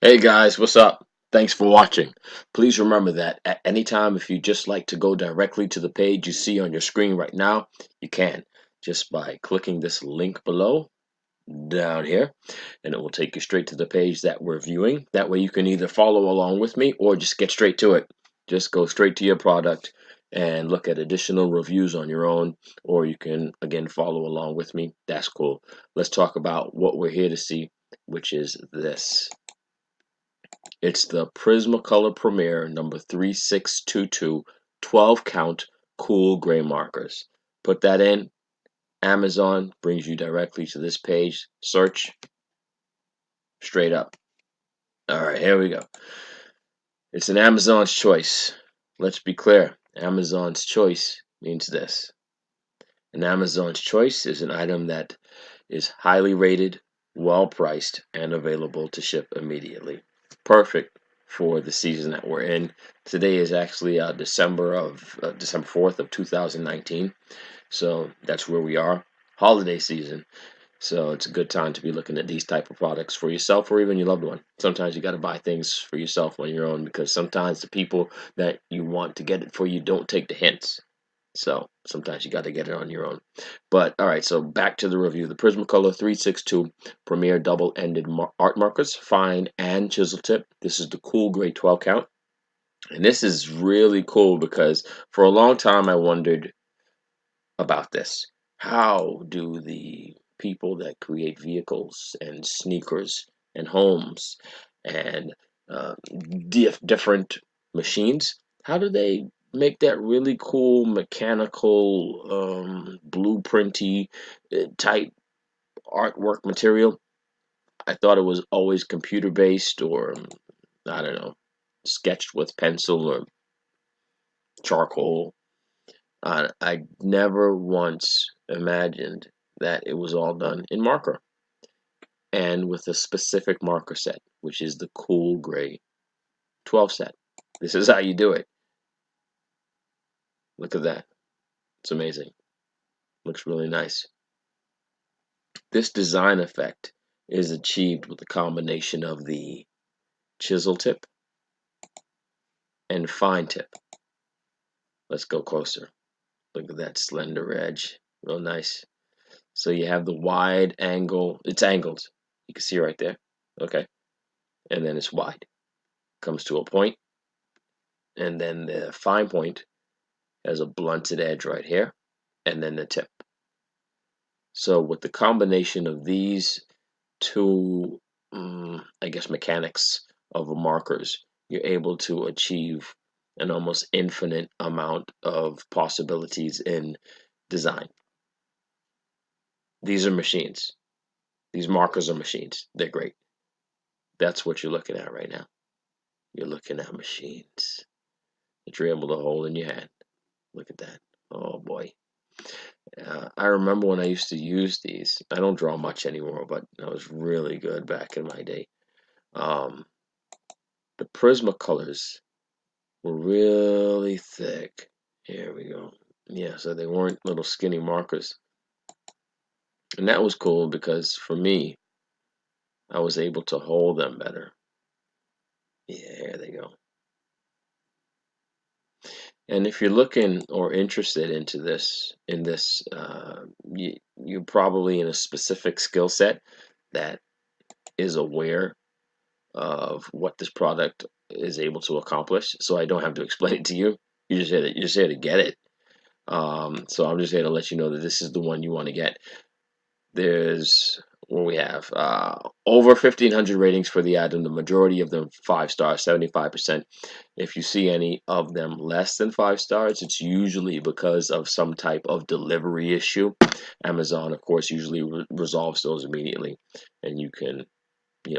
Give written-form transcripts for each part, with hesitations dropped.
Hey guys, what's up? Thanks for watching. Please remember that at any time, if you just like to go directly to the page you see on your screen right now, you can just by clicking this link below down here, and it will take you straight to the page that we're viewing. That way you can either follow along with me or just get straight to it. Just go straight to your product and look at additional reviews on your own, or you can again follow along with me. That's cool. Let's talk about what we're here to see, which is this. It's the Prismacolor Premier number 3622 12 count cool gray markers. Put that in. Amazon brings you directly to this page. Search straight up. All right, here we go. It's an Amazon's choice. Let's be clear. Amazon's choice means this. An Amazon's choice is an item that is highly rated, well priced, and available to ship immediately. Perfect for the season that we're in. Today is actually December 4th of 2019. So that's where we are. Holiday season. So it's a good time to be looking at these type of products for yourself or even your loved one. Sometimes you got to buy things for yourself on your own because sometimes the people that you want to get it for you don't take the hints. So sometimes you got to get it on your own. But all right, so back to the review. The Prismacolor 362 Premier double-ended art markers, fine and chisel tip. This is the cool gray 12 count. And this is really cool because for a long time I wondered about this. How do the people that create vehicles and sneakers and homes and uh, different machines, how do they make that really cool mechanical blueprinty type artwork material? I thought it was always computer based or I don't know, sketched with pencil or charcoal. I never once imagined that it was all done in marker and with a specific marker set, which is the cool gray 12 set. This is how you do it. Look at that. It's amazing. Looks really nice. This design effect is achieved with a combination of the chisel tip and fine tip. Let's go closer. Look at that slender edge. Real nice. So you have the wide angle. It's angled. You can see right there. Okay. And then it's wide. Comes to a point, and then the fine point has a blunted edge right here, and then the tip. So with the combination of these two, I guess, mechanics of markers, you're able to achieve an almost infinite amount of possibilities in design. These are machines. These markers are machines. They're great. That's what you're looking at right now. You're looking at machines that you're able to hold in your hand. Look at that. Oh boy. I remember when I used to use these. I don't draw much anymore, but I was really good back in my day. Um, the Prismacolors were really thick. Here we go. Yeah, so they weren't little skinny markers. And that was cool because for me, I was able to hold them better. Yeah, here they go. And if you're looking or interested into this, you're probably in a specific skill set that is aware of what this product is able to accomplish. So I don't have to explain it to you. You're just here to get it. So I'm just here to let you know that this is the one you want to get. There's what we have over 1,500 ratings for the item. The majority of them 5 stars, 75%. If you see any of them less than 5 stars, it's usually because of some type of delivery issue. Amazon, of course, usually resolves those immediately, and you can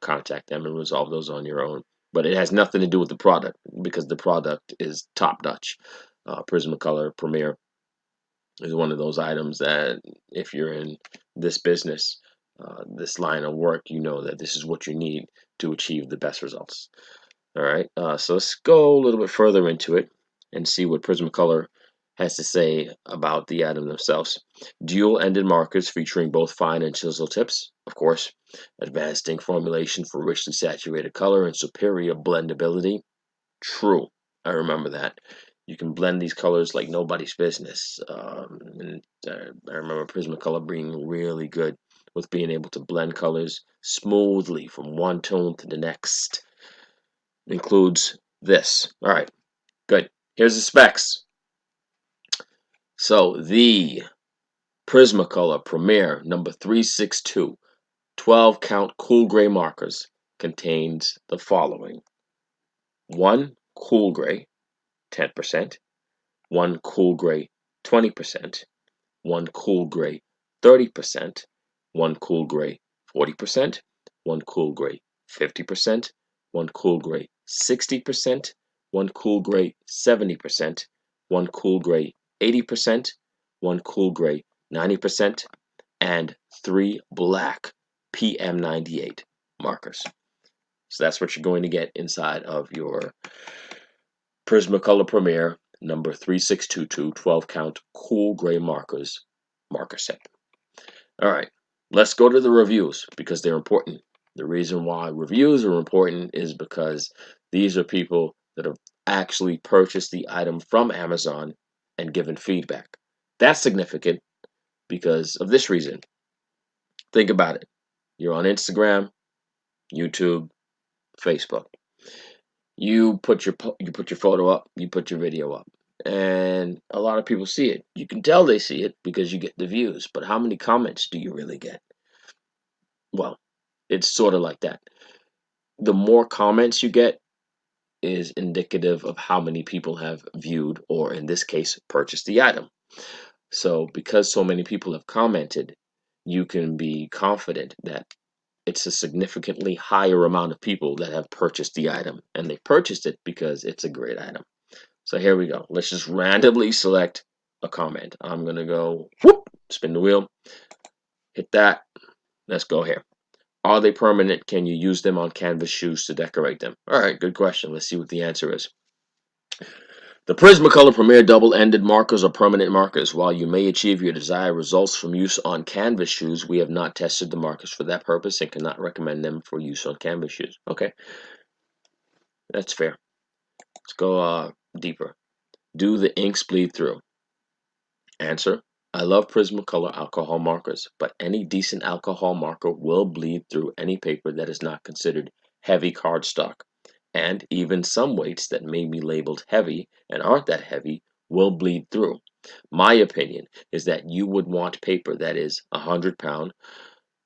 contact them and resolve those on your own. But it has nothing to do with the product because the product is top notch. Prismacolor Premier is one of those items that if you're in this business, this line of work, you know that this is what you need to achieve the best results. All right, so let's go a little bit further into it and see what Prismacolor has to say about the item themselves. Dual-ended markers featuring both fine and chisel tips, of course. Advanced ink formulation for richly saturated color and superior blendability. True, I remember that. You can blend these colors like nobody's business. I remember Prismacolor being really good with being able to blend colors smoothly from one tone to the next. It includes this. All right, good. Here's the specs. So the Prismacolor Premier number 362 12 count cool gray markers contains the following: one cool gray 10%, one cool gray 20%, one cool gray 30%, one cool gray 40%, one cool gray 50%, one cool gray 60%, one cool gray 70%, one cool gray 80%, one cool gray 90%, and 3 black PM98 markers. So that's what you're going to get inside of your Prismacolor Premier number 3622 12 count cool gray markers marker set. All right, let's go to the reviews because they're important. The reason why reviews are important is because these are people that have actually purchased the item from Amazon and given feedback. That's significant because of this reason. Think about it. You're on Instagram, YouTube, Facebook. You put your photo up, you put your video up, and a lot of people see it. You can tell they see it because you get the views, but how many comments do you really get? Well, it's sort of like that. The more comments you get is indicative of how many people have viewed, or in this case, purchased the item. So because so many people have commented, you can be confident that it's a significantly higher amount of people that have purchased the item, and they purchased it because it's a great item. So here we go. Let's just randomly select a comment. I'm gonna go whoop, spin the wheel, hit that. Let's go here. Are they permanent? Can you use them on canvas shoes to decorate them? All right, good question. Let's see what the answer is. The Prismacolor Premier double-ended markers are permanent markers. While you may achieve your desired results from use on canvas shoes, we have not tested the markers for that purpose and cannot recommend them for use on canvas shoes. Okay, that's fair. Let's go deeper. Do the inks bleed through? Answer: I love Prismacolor alcohol markers, but any decent alcohol marker will bleed through any paper that is not considered heavy cardstock. And even some weights that may be labeled heavy and aren't that heavy will bleed through. My opinion is that you would want paper that is 100 pound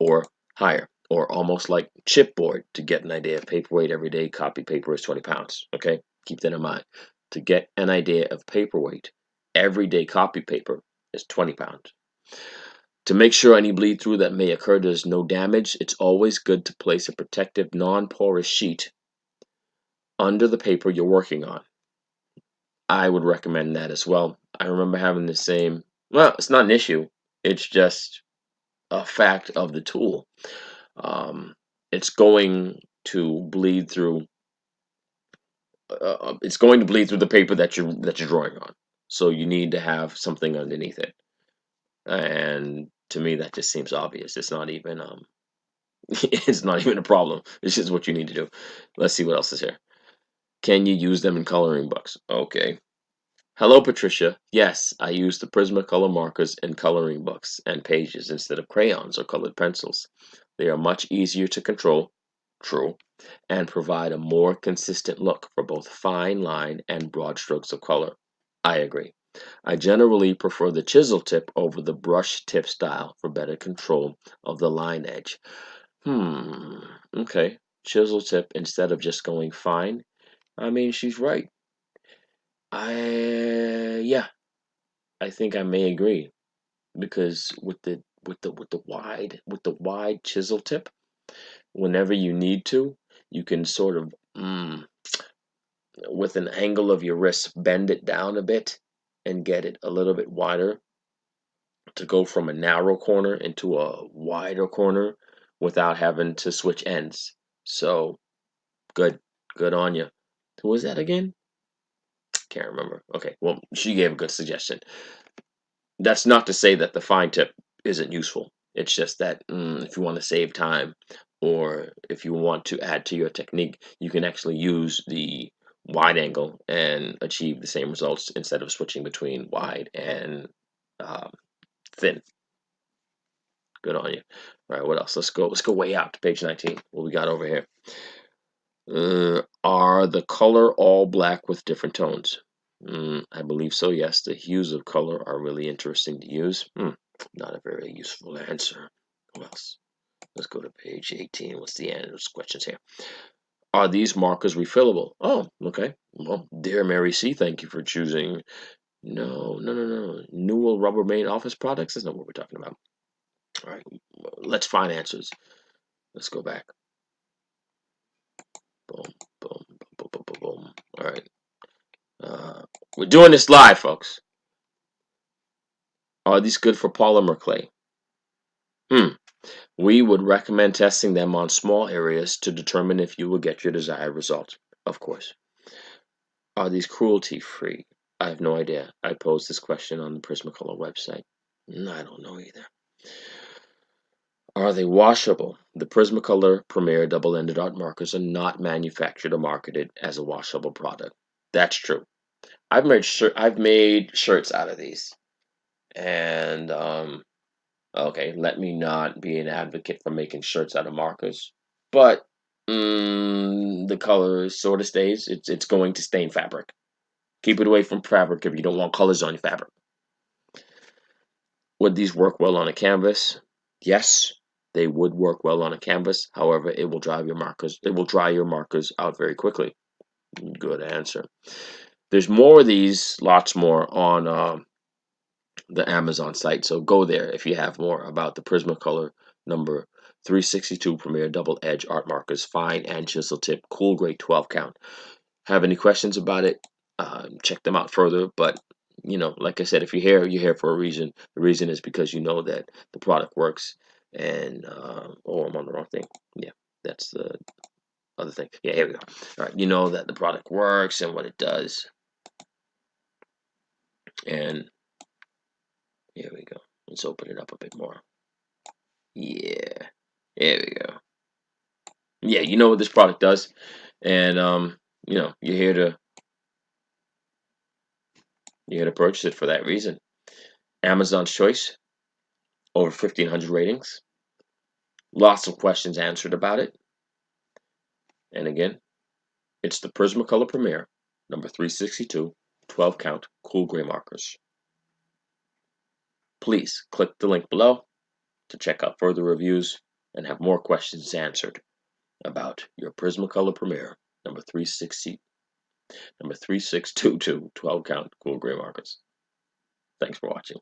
or higher, or almost like chipboard to get an idea of paperweight. Everyday copy paper is 20 pounds. Okay, keep that in mind. To get an idea of paperweight, everyday copy paper is 20 pounds. To make sure any bleed through that may occur does no damage, it's always good to place a protective non-porous sheet under the paper you're working on. I would recommend that as well. I remember having the same, well, it's not an issue, it's just a fact of the tool. Um, it's going to bleed through. It's going to bleed through the paper that you're drawing on. So you need to have something underneath it. And to me, that just seems obvious. It's not even it's not even a problem. It's just what you need to do. Let's see what else is here. Can you use them in coloring books? Okay. Hello, Patricia. Yes, I use the Prismacolor markers in coloring books and pages instead of crayons or colored pencils. They are much easier to control, true, and provide a more consistent look for both fine line and broad strokes of color. I agree. I generally prefer the chisel tip over the brush tip style for better control of the line edge. Okay. Chisel tip instead of just going fine. I mean, she's right. Yeah, I think I may agree because with the wide chisel tip, whenever you need to, you can sort of with an angle of your wrist bend it down a bit and get it a little bit wider to go from a narrow corner into a wider corner without having to switch ends. So good on you. Who was that again? Can't remember. Okay, well, she gave a good suggestion. That's not to say that the fine tip isn't useful. It's just that if you want to save time or if you want to add to your technique, you can actually use the wide angle and achieve the same results instead of switching between wide and um, thin. Good on you. All right, what else? Let's go. Let's go way out to page 19. What we got over here? Are the color all black with different tones? I believe so, yes. The hues of color are really interesting to use. Not a very useful answer. What else? Let's go to page 18. What's the end of those questions here? Are these markers refillable? Oh, okay. Well, dear Mary C., thank you for choosing. No, no, no, no. Newell Rubbermaid office products? That's not what we're talking about. All right, let's find answers. Let's go back. Boom, boom, boom, boom, boom, boom. All right. We're doing this live, folks. Are these good for polymer clay? We would recommend testing them on small areas to determine if you will get your desired result, of course. Are these cruelty-free? I have no idea. I posed this question on the Prismacolor website. I don't know either. Are they washable? The Prismacolor Premier double-ended art markers are not manufactured or marketed as a washable product. That's true. I've made shirts out of these, and okay, let me not be an advocate for making shirts out of markers, but the color sort of stays. It's going to stain fabric. Keep it away from fabric if you don't want colors on your fabric. Would these work well on a canvas? Yes, they would work well on a canvas. However, it will dry your markers. It will dry your markers out very quickly. Good answer. There's more of these, lots more on the Amazon site. So go there if you have more about the Prismacolor number 362 Premier Double Edge Art Markers, fine and chisel tip, cool grade 12 count. Have any questions about it? Check them out further. But like I said, if you're here for a reason. The reason is because you know that the product works. And oh, I'm on the wrong thing. Yeah, that's the other thing. Yeah, here we go. All right, you know that the product works and what it does. And here we go. Let's open it up a bit more. Yeah, there we go. Yeah, you know what this product does, and you're here to purchase it for that reason. Amazon's choice, over 1,500 ratings, lots of questions answered about it, and again, it's the Prismacolor Premier, number 362, 12 count, cool gray markers. Please click the link below to check out further reviews and have more questions answered about your Prismacolor Premier, number 3622, 12 count, cool gray markers. Thanks for watching.